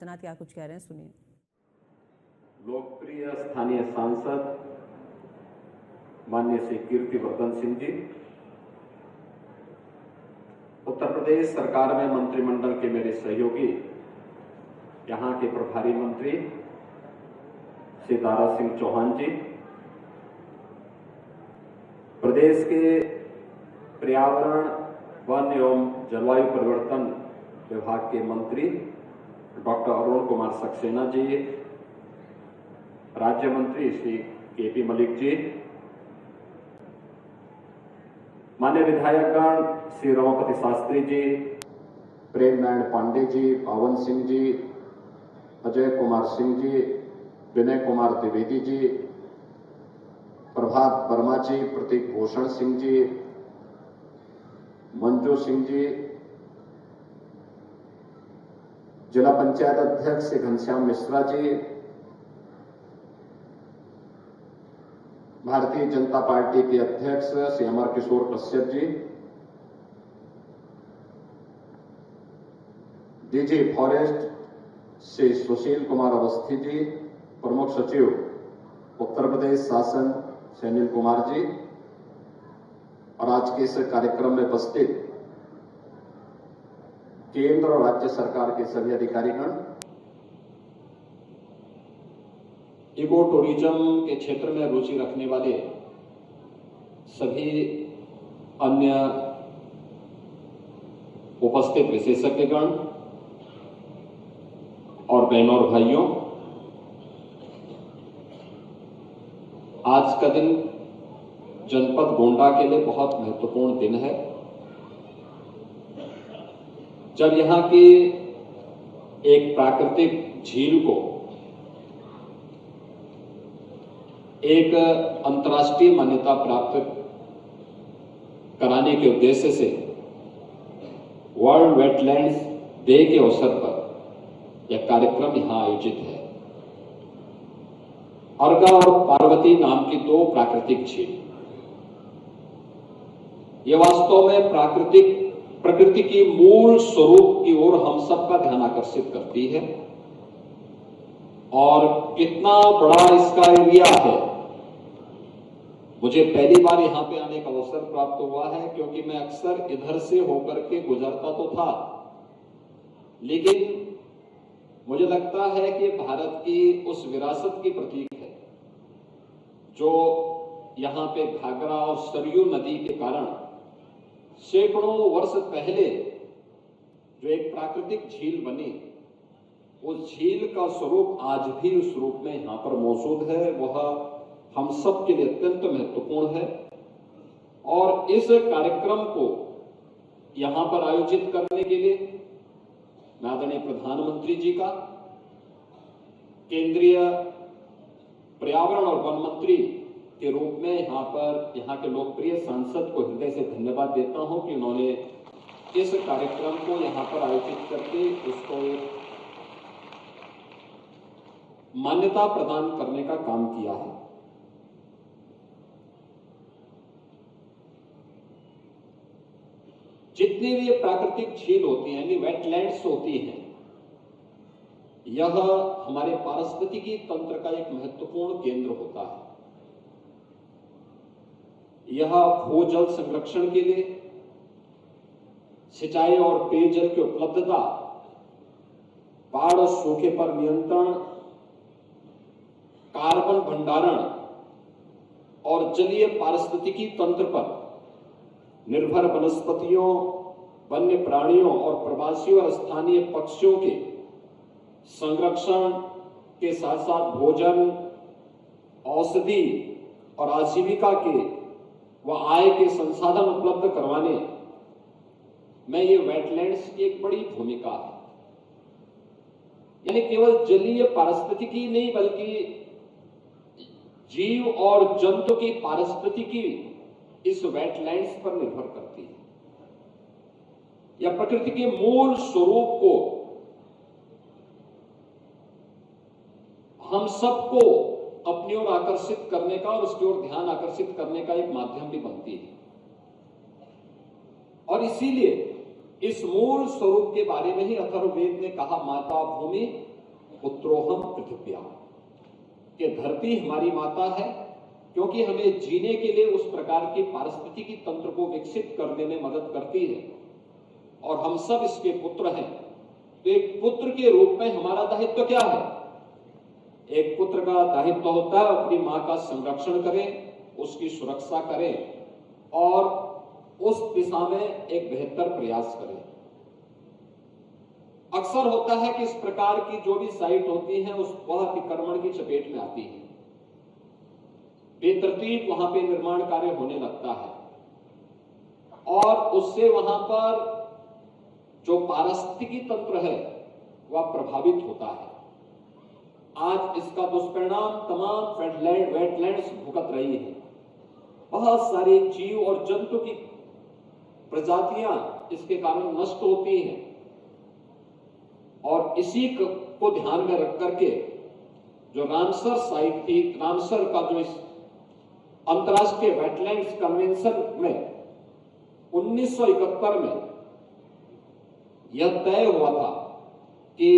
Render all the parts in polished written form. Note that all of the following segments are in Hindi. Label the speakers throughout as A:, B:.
A: तनात क्या कुछ कह रहे हैं, सुनिए।
B: लोकप्रिय स्थानीय सांसद माननीय श्री कीर्तिवर्धन सिंह जी, उत्तर प्रदेश सरकार में मंत्रिमंडल के मेरे सहयोगी, यहां के प्रभारी मंत्री श्री दारा सिंह चौहान जी, प्रदेश के पर्यावरण, वन एवं जलवायु परिवर्तन विभाग के मंत्री डॉक्टर अरुण कुमार सक्सेना जी, राज्य मंत्री श्री केपी मलिक जी, मान्य विधायकगण श्री रमापति शास्त्री जी, प्रेम नारायण पांडे जी, पावन सिंह जी, अजय कुमार सिंह जी, विनय कुमार द्विवेदी जी, प्रभात वर्मा जी, प्रतीक भूषण सिंह जी, मंजू सिंह जी, जिला पंचायत अध्यक्ष श्री घनश्याम मिश्रा जी, भारतीय जनता पार्टी के अध्यक्ष श्री अमर किशोर कश्यप जी, डीजी फॉरेस्ट श्री सुशील कुमार अवस्थी जी, प्रमुख सचिव उत्तर प्रदेश शासन श्री अनिल कुमार जी, और आज के इस कार्यक्रम में उपस्थित केंद्र और राज्य सरकार के सभी अधिकारीगण, इको टूरिज्म के क्षेत्र में रुचि रखने वाले सभी अन्य उपस्थित विशेषज्ञगण और बहनों और भाइयों, आज का दिन जनपद गोंडा के लिए बहुत महत्वपूर्ण दिन है, जब यहां की एक प्राकृतिक झील को एक अंतर्राष्ट्रीय मान्यता प्राप्त कराने के उद्देश्य से वर्ल्ड वेटलैंड्स डे के अवसर पर यह कार्यक्रम यहां आयोजित है। अर्गा और पार्वती नाम की दो प्राकृतिक झील, ये वास्तव में प्रकृति की मूल स्वरूप की ओर हम सबका ध्यान आकर्षित करती है। और कितना बड़ा इसका एरिया है, मुझे पहली बार यहां पे आने का अवसर प्राप्त हुआ है, क्योंकि मैं अक्सर इधर से होकर के गुजरता तो था, लेकिन मुझे लगता है कि भारत की उस विरासत की प्रतीक है जो यहां पे घाघरा और सरयू नदी के कारण सैकड़ों वर्ष पहले जो एक प्राकृतिक झील बनी, उस झील का स्वरूप आज भी उस रूप में यहां पर मौजूद है। वह हम सब के लिए अत्यंत महत्वपूर्ण है। और इस कार्यक्रम को यहां पर आयोजित करने के लिए मैं आदरणीय प्रधानमंत्री जी का, केंद्रीय पर्यावरण और वन मंत्री के रूप में यहाँ के लोकप्रिय सांसद को हृदय से धन्यवाद देता हूं कि उन्होंने इस कार्यक्रम को यहां पर आयोजित करके उसको एक मान्यता प्रदान करने का काम किया है। जितनी भी प्राकृतिक झील होती हैं, यानी वेटलैंड्स होती हैं, यह हमारे पारिस्थितिकी तंत्र का एक महत्वपूर्ण केंद्र होता है। यह भूजल संरक्षण के लिए, सिंचाई और पेयजल की उपलब्धता, बाढ़ और सूखे पर नियंत्रण, कार्बन भंडारण और जलीय पारिस्थितिकी तंत्र पर निर्भर वनस्पतियों, वन्य प्राणियों और प्रवासी और स्थानीय पक्षियों के संरक्षण के साथ साथ भोजन, औषधि और आजीविका के व आय के संसाधन उपलब्ध करवाने में ये वेटलैंड्स की एक बड़ी भूमिका है। यानी केवल जलीय पारिस्थितिकी नहीं, बल्कि जीव और जंतु की पारिस्थितिकी इस वेटलैंड्स पर निर्भर करती है। यह प्रकृति के मूल स्वरूप को हम सबको अपनी ओर आकर्षित करने का और उसकी ओर ध्यान आकर्षित करने का एक माध्यम भी बनती है। और इसीलिए इस मूल स्वरूप के बारे में ही अथर्ववेद ने कहा, माता भूमि पुत्रोहम पृथिव्या, कि धरती हमारी माता है, क्योंकि हमें जीने के लिए उस प्रकार की पारिस्थितिकी तंत्र को विकसित करने में मदद करती है, और हम सब इसके पुत्र हैं। तो एक पुत्र के रूप में हमारा दायित्व क्या है? एक पुत्र का दायित्व होता है अपनी मां का संरक्षण करें, उसकी सुरक्षा करें और उस दिशा में एक बेहतर प्रयास करें। अक्सर होता है कि इस प्रकार की जो भी साइट होती है उस वह अतिक्रमण की चपेट में आती है, बेतरतीब वहां पे निर्माण कार्य होने लगता है और उससे वहां पर जो पारिस्थितिकी तंत्र है वह प्रभावित होता है। आज इसका दुष्परिणाम तमाम वेटलैंड्स भुगत रही है। बहुत सारे जीव और जंतु की प्रजातियां इसके कारण नष्ट होती हैं, और इसी को ध्यान में रख करके जो रामसर साइट थी, रामसर का जो इस अंतर्राष्ट्रीय वेटलैंड्स कन्वेंशन में 1971 में यह तय हुआ था कि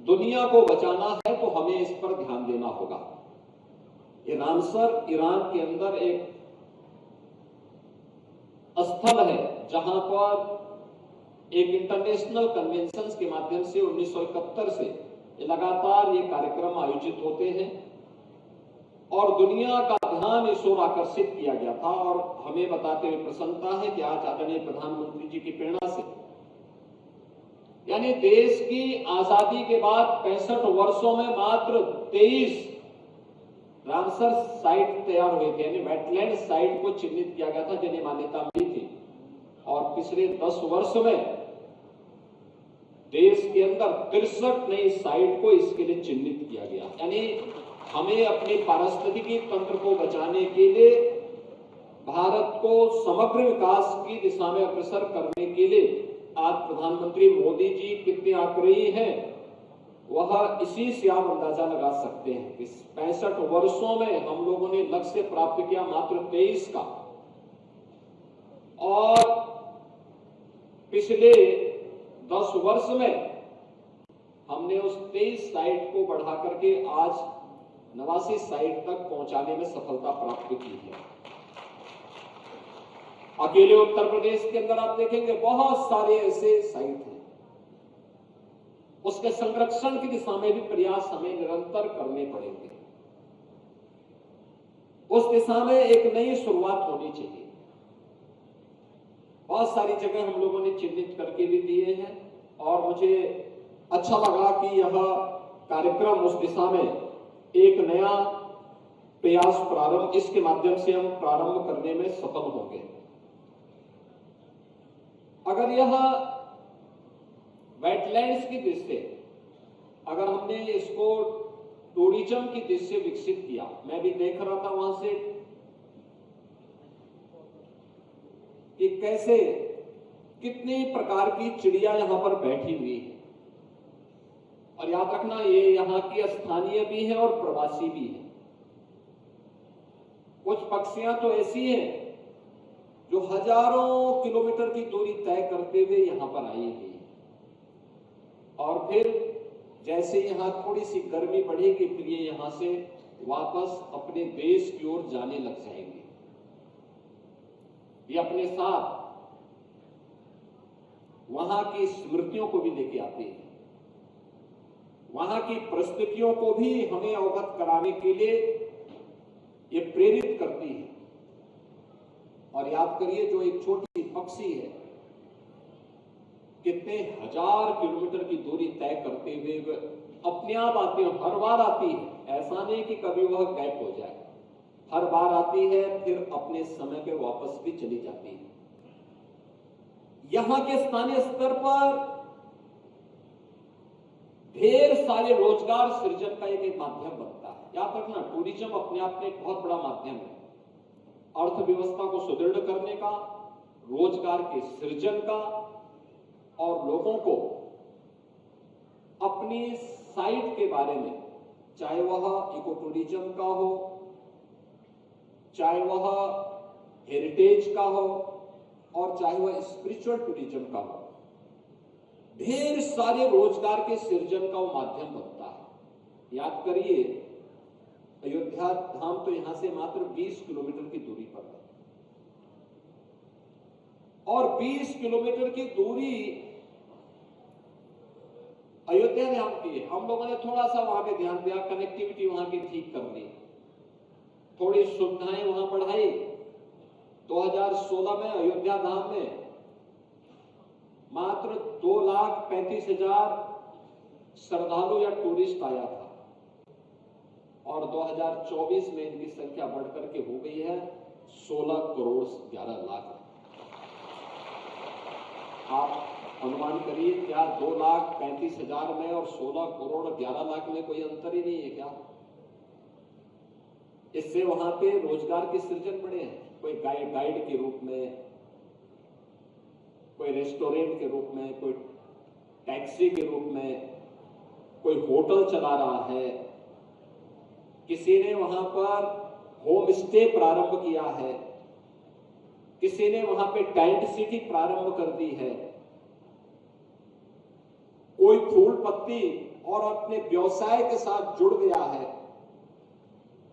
B: दुनिया को बचाना है तो हमें इस पर ध्यान देना होगा। ये रामसर ईरान के अंदर एक स्थल है जहां पर एक इंटरनेशनल कन्वेंशन के माध्यम से 1971 से लगातार ये कार्यक्रम आयोजित होते हैं और दुनिया का ध्यान इस ओर आकर्षित किया गया था। और हमें बताते हुए प्रसन्नता है कि आज आदरणीय प्रधानमंत्री जी की प्रेरणा से, यानी देश की आजादी के बाद 65 वर्षों में मात्र 23 रामसर साइट तैयार हुए थे, यानी वेटलैंड साइट को चिन्हित किया गया था जिन्हें मान्यता मिली थी। और पिछले 10 वर्ष में देश के अंदर 63 नई साइट को इसके लिए चिन्हित किया गया। यानी हमें अपने पारिस्थितिकी तंत्र को बचाने के लिए, भारत को समग्र विकास की दिशा में अग्रसर करने के लिए आज प्रधानमंत्री मोदी जी कितने आग्रही हैं, वह इसी से आप अंदाजा लगा सकते हैं। इस 65 वर्षों में हम लोगों ने लक्ष्य प्राप्त किया मात्र 23 का, और पिछले 10 वर्ष में हमने उस 23 साइट को बढ़ा करके आज 89 साइट तक पहुंचाने में सफलता प्राप्त की है। अकेले उत्तर प्रदेश के अंदर आप देखेंगे बहुत सारे ऐसे साइट हैं। उसके संरक्षण की दिशा में भी प्रयास हमें निरंतर करने पड़ेंगे। उस दिशा में एक नई शुरुआत होनी चाहिए। बहुत सारी जगह हम लोगों ने चिन्हित करके भी दिए हैं और मुझे अच्छा लगा कि यह कार्यक्रम उस दिशा में एक नया प्रयास प्रारंभ, इसके माध्यम से हम प्रारंभ करने में सफल होंगे। अगर यह वेटलैंड्स की दृष्टि से, अगर हमने इसको टूरिज्म की दृष्टि से विकसित किया, मैं भी देख रहा था वहां से कि कैसे कितनी प्रकार की चिड़िया यहां पर बैठी हुई है। और याद रखना, ये यहां की स्थानीय भी है और प्रवासी भी है। कुछ पक्षियां तो ऐसी हैं जो हजारों किलोमीटर की दूरी तय करते हुए यहां पर आई हुई है, और फिर जैसे यहां थोड़ी सी गर्मी बढ़ेगी फिर ये यहां से वापस अपने देश की ओर जाने लग जाएंगे। ये अपने साथ वहां की स्मृतियों को भी लेके आते हैं, वहां की परिस्थितियों को भी हमें अवगत कराने के लिए ये प्रेरित करती है। और याद करिए, जो एक छोटी सी पक्षी है कितने हजार किलोमीटर की दूरी तय करते हुए अपने आप आती है, हर बार आती है। ऐसा नहीं कि कभी वह गैप हो जाए, हर बार आती है फिर अपने समय पे वापस भी चली जाती है। यहां के स्थानीय स्तर पर ढेर सारे रोजगार सृजन का एक माध्यम बनता है। याद रखना, टूरिज्म अपने आप में एक बहुत बड़ा माध्यम है अर्थव्यवस्था को सुदृढ़ करने का, रोजगार के सृजन का, और लोगों को अपनी साइट के बारे में, चाहे वह इको टूरिज्म का हो, चाहे वह हेरिटेज का हो, और चाहे वह स्पिरिचुअल टूरिज्म का हो, ढेर सारे रोजगार के सृजन का वो माध्यम बनता है। याद करिए, अयोध्या धाम तो यहां से मात्र 20 किलोमीटर की दूरी पर है, और 20 किलोमीटर की दूरी अयोध्या धाम की है। हम लोगों ने थोड़ा सा वहां पे ध्यान दिया, कनेक्टिविटी वहां की ठीक कर ली, थोड़ी सुविधाएं वहां बढ़ाई। 2016 में अयोध्या धाम में मात्र 2,35,000 श्रद्धालु या टूरिस्ट आया था, और 2024 में इनकी संख्या बढ़कर के हो गई है 16 करोड़ 11 लाख। आप अनुमान करिए, क्या 2,35,000 में और 16 करोड़ 11 लाख में कोई अंतर ही नहीं है क्या? इससे वहां पे रोजगार के सृजन बड़े हैं। कोई गाइड के रूप में, कोई रेस्टोरेंट के रूप में, कोई टैक्सी के रूप में, कोई होटल चला रहा है, किसी ने वहां पर होम स्टे प्रारंभ किया है, किसी ने वहां पे टेंट सिटी प्रारंभ कर दी है, कोई फूल पत्ती और अपने व्यवसाय के साथ जुड़ गया है।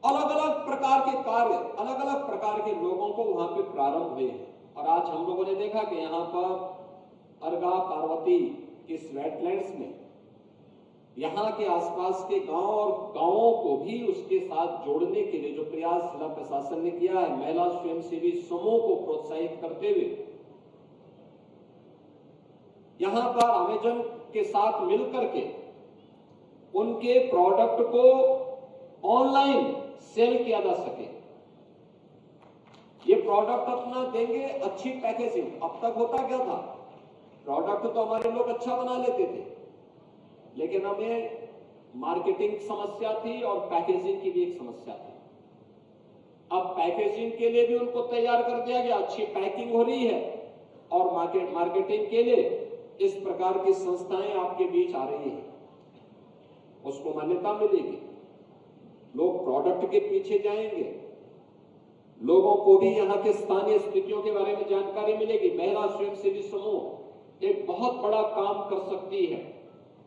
B: अलग अलग प्रकार के कार्य, अलग अलग प्रकार के लोगों को वहां पे प्रारंभ हुए हैं। और आज हम लोगों ने देखा कि यहां पर अर्गा पार्वती के वेटलैंड्स में यहां के आसपास के गांव और गांवों को भी उसके साथ जोड़ने के लिए जो प्रयास जिला प्रशासन ने किया है, महिला स्वयंसेवी समूह को प्रोत्साहित करते हुए यहां पर अमेजन के साथ मिलकर के उनके प्रोडक्ट को ऑनलाइन सेल किया जा सके। ये प्रोडक्ट अपना देंगे, अच्छी पैकेजिंग। अब तक होता क्या था, प्रोडक्ट तो हमारे लोग अच्छा बना लेते थे, लेकिन हमें मार्केटिंग समस्या थी और पैकेजिंग की भी एक समस्या थी। अब पैकेजिंग के लिए भी उनको तैयार कर दिया गया, अच्छी पैकिंग हो रही है, और मार्केटिंग के लिए इस प्रकार की संस्थाएं आपके बीच आ रही हैं, उसको मान्यता मिलेगी, लोग प्रोडक्ट के पीछे जाएंगे, लोगों को भी यहां के स्थानीय स्थितियों के बारे में जानकारी मिलेगी। महिला स्वयंसेवी समूह एक बहुत बड़ा काम कर सकती है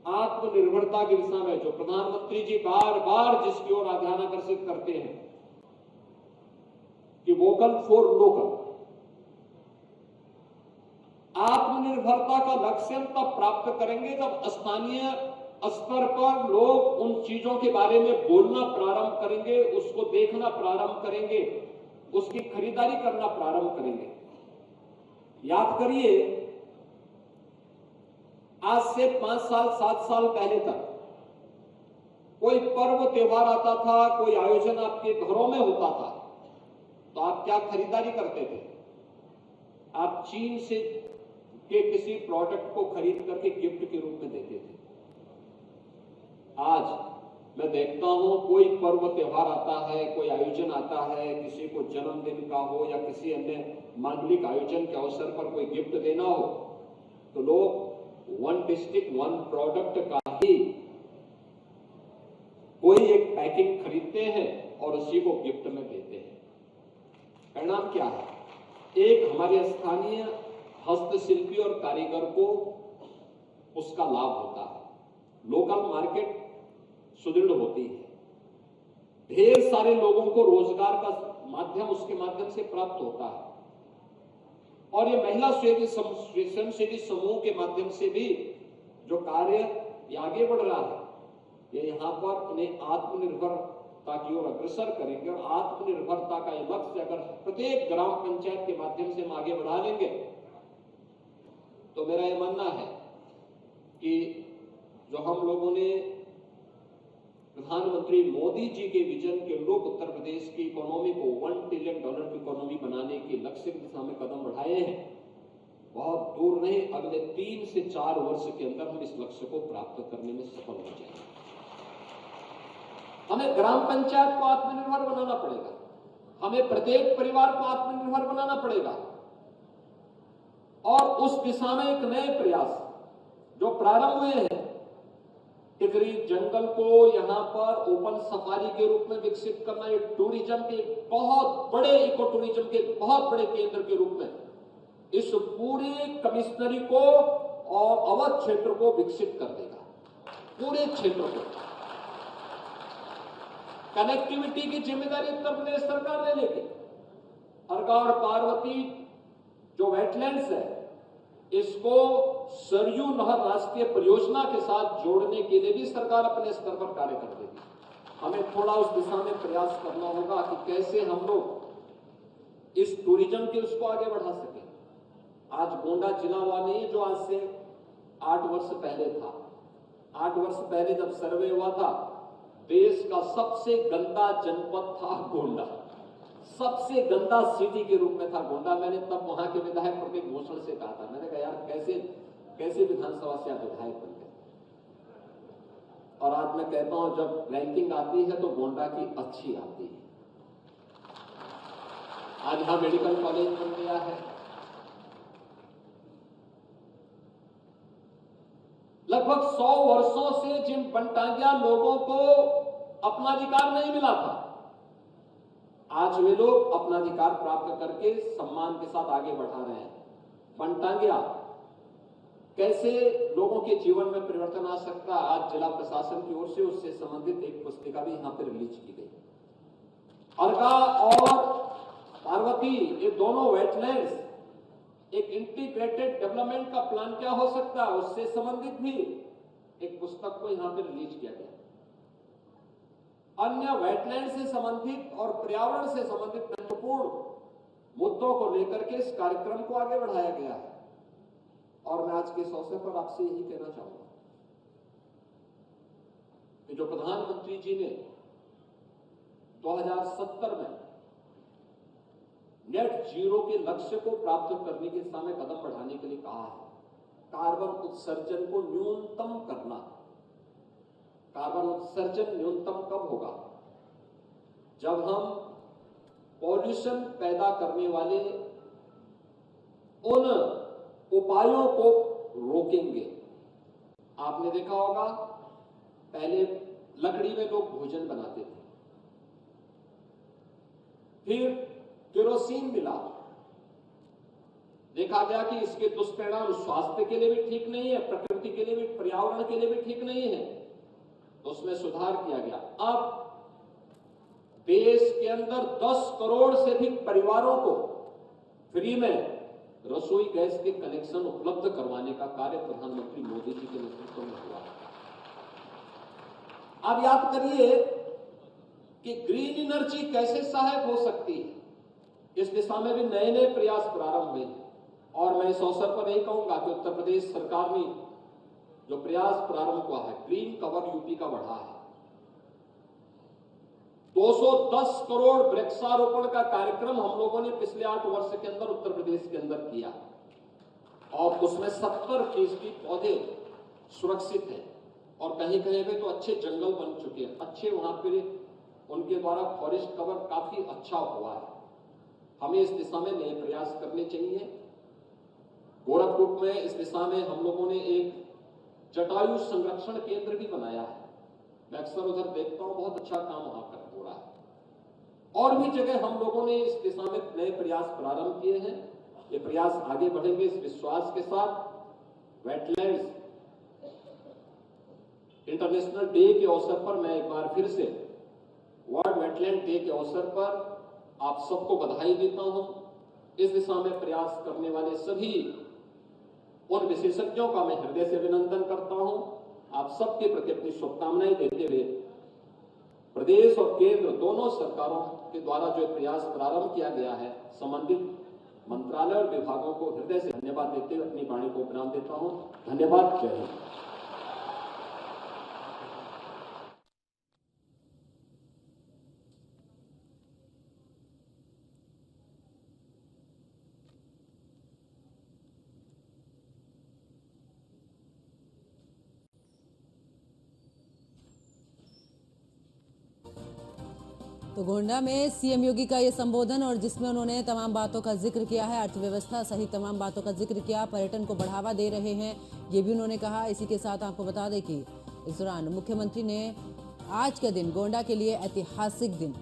B: आत्मनिर्भरता की दिशा में, जो प्रधानमंत्री जी बार बार जिसकी ओर ध्यान आकर्षित करते हैं कि वोकल फॉर लोकल। आत्मनिर्भरता का लक्ष्य हम तब प्राप्त करेंगे जब स्थानीय स्तर पर लोग उन चीजों के बारे में बोलना प्रारंभ करेंगे, उसको देखना प्रारंभ करेंगे, उसकी खरीदारी करना प्रारंभ करेंगे। याद करिए, आज से 5 साल 7 साल पहले तक कोई पर्व त्योहार आता था, कोई आयोजन आपके घरों में होता था, तो आप क्या खरीदारी करते थे? आप चीन से के किसी प्रोडक्ट को खरीद करके गिफ्ट के रूप में देते थे। आज मैं देखता हूं, कोई पर्व त्योहार आता है, कोई आयोजन आता है, किसी को जन्मदिन का हो या किसी अन्य मांगलिक आयोजन के अवसर पर कोई गिफ्ट देना हो, तो लोग वन डिस्ट्रिक्ट वन प्रोडक्ट का ही कोई एक पैकिंग खरीदते हैं और उसी को गिफ्ट में देते हैं। परिणाम क्या है? एक हमारे स्थानीय हस्तशिल्पी और कारीगर को उसका लाभ होता है, लोकल मार्केट सुदृढ़ होती है, ढेर सारे लोगों को रोजगार का माध्यम उसके माध्यम से प्राप्त होता है, और ये महिला स्वयंसेवी समूह के माध्यम से भी जो कार्य ये आगे बढ़ रहा है, ये यहाँ पर उन्हें आत्मनिर्भरता की ओर अग्रसर करेंगे। और आत्मनिर्भरता का ये लक्ष्य अगर प्रत्येक ग्राम पंचायत के माध्यम से हम आगे बढ़ा लेंगे, तो मेरा ये मानना है कि जो हम लोगों ने प्रधानमंत्री मोदी जी के विजन के लोग उत्तर प्रदेश की इकोनॉमी को $1 ट्रिलियन की इकोनॉमी बनाने के लक्ष्य की दिशा में कदम बढ़ाए हैं, बहुत दूर नहीं, अगले 3 से 4 वर्ष के अंदर हम इस लक्ष्य को प्राप्त करने में सफल हो जाएंगे। हमें ग्राम पंचायत को आत्मनिर्भर बनाना पड़ेगा, हमें प्रत्येक परिवार को आत्मनिर्भर बनाना पड़ेगा, और उस दिशा में एक नए प्रयास जो प्रारंभ हुए हैं, टिकरी जंगल को यहां पर ओपन सफारी के रूप में विकसित करना, ये टूरिज्म के बहुत बड़े, इको टूरिज्म के बहुत बड़े केंद्र के रूप में इस पूरे कमिश्नरी को और अवध क्षेत्र को विकसित कर देगा। पूरे क्षेत्र को कनेक्टिविटी की जिम्मेदारी उत्तर प्रदेश सरकार ने लेगी। अर्का और पार्वती जो वेटलैंड्स है, इसको सरयू नहर राष्ट्रीय परियोजना के साथ जोड़ने के लिए भी सरकार अपने स्तर पर कार्य कर देगी। हमें थोड़ा उस दिशा में प्रयास करना होगा कि कैसे हम लोग इस टूरिज्म के उसको आगे बढ़ा सकें। आज गोंडा जिला हुआ नहीं है जो आज से 8 वर्ष पहले था। 8 वर्ष पहले जब सर्वे हुआ था, देश का सबसे गंदा जनपद था गोंडा, सबसे गंदा सिटी के रूप में था गोंडा। मैंने तब वहां के विधायक प्रतीक भूषण से कहा था, मैंने कहा यार कैसे विधानसभा से आप विधायक बन गए। और आज मैं कहता हूं जब रैंकिंग आती है तो गोंडा की अच्छी आती है। आज यहां मेडिकल कॉलेज बन गया है। लगभग 100 वर्षों से जिन वनटांगिया लोगों को अपना अधिकार नहीं मिला था, आज वे लोग अपना अधिकार प्राप्त करके सम्मान के साथ आगे बढ़ा रहे हैं। वनटांगिया कैसे लोगों के जीवन में परिवर्तन आ सकता है, आज जिला प्रशासन की ओर से उससे संबंधित एक पुस्तिका भी यहां पर रिलीज की गई। अर्का और पार्वती ये दोनों वेटलैंड्स एक इंटीग्रेटेड डेवलपमेंट का प्लान क्या हो सकता है, उससे संबंधित भी एक पुस्तक को यहां पर रिलीज किया गया। अन्य वेटलैंड से संबंधित और पर्यावरण से संबंधित महत्वपूर्ण मुद्दों को लेकर के इस कार्यक्रम को आगे बढ़ाया गया है। और मैं आज के इस अवसर पर आपसे यही कहना चाहूंगा कि जो प्रधानमंत्री जी ने 2070 में नेट जीरो के लक्ष्य को प्राप्त करने की दिशा में कदम बढ़ाने के लिए कहा है, कार्बन उत्सर्जन को न्यूनतम करना। कार्बन उत्सर्जन न्यूनतम कब होगा? जब हम पॉल्यूशन पैदा करने वाले उन उपायों को रोकेंगे। आपने देखा होगा पहले लकड़ी में लोग भोजन बनाते थे, फिर केरोसिन मिला, देखा गया कि इसके दुष्परिणाम स्वास्थ्य के लिए भी ठीक नहीं है, प्रकृति के लिए भी, पर्यावरण के लिए भी ठीक नहीं है, तो उसमें सुधार किया गया। अब देश के अंदर 10 करोड़ से अधिक परिवारों को फ्री में रसोई गैस के कनेक्शन उपलब्ध करवाने का कार्य प्रधानमंत्री मोदी जी के नेतृत्व में हुआ। अब याद करिए कि ग्रीन एनर्जी कैसे सहायक हो सकती है, इस दिशा में भी नए नए प्रयास प्रारंभ हुए हैं। और मैं इस अवसर पर यही कहूंगा कि उत्तर प्रदेश सरकार ने जो प्रयास प्रारंभ हुआ है, ग्रीन कवर यूपी का बढ़ा है। 210 करोड़ वृक्षारोपण का कार्यक्रम हम लोगों ने पिछले 8 वर्ष के अंदर उत्तर प्रदेश के अंदर किया और उसमें 70% पौधे सुरक्षित हैं और कहीं कहीं पे तो अच्छे जंगल बन चुके हैं, अच्छे वहां पे उनके द्वारा फॉरेस्ट कवर काफी अच्छा हुआ है। हमें इस दिशा में नए प्रयास करने चाहिए। गोरखपुर में इस दिशा में हम लोगों ने एक जटायु संरक्षण केंद्र भी बनाया है। मैं अक्सर उधर देखता हूं, बहुत अच्छा काम वहां पर हो रहा है। और भी जगह हम लोगों ने इस दिशा में नए प्रयास प्रारंभ किए हैं। ये प्रयास आगे बढ़ेंगे इस विश्वास के साथ। वेटलैंड्स इंटरनेशनल डे के अवसर पर मैं एक बार फिर से वर्ल्ड वेटलैंड डे के अवसर पर आप सबको बधाई देता हूं। इस दिशा में प्रयास करने वाले सभी उन विशेषज्ञों का मैं हृदय से अभिनंदन करता हूं। आप सबके प्रति अपनी शुभकामनाएं देते हुए प्रदेश और केंद्र दोनों सरकारों के द्वारा जो प्रयास प्रारंभ किया गया है, संबंधित मंत्रालय और विभागों को हृदय से धन्यवाद देते हुए अपनी वाणी को विराम देता हूं। धन्यवाद। जय हिंद।
A: तो गोंडा में सीएम योगी का ये संबोधन और जिसमें उन्होंने तमाम बातों का जिक्र किया है, अर्थव्यवस्था सहित तमाम बातों का जिक्र किया, पर्यटन को बढ़ावा दे रहे हैं ये भी उन्होंने कहा। इसी के साथ आपको बता दें कि इस दौरान मुख्यमंत्री ने आज का दिन गोंडा के लिए ऐतिहासिक दिन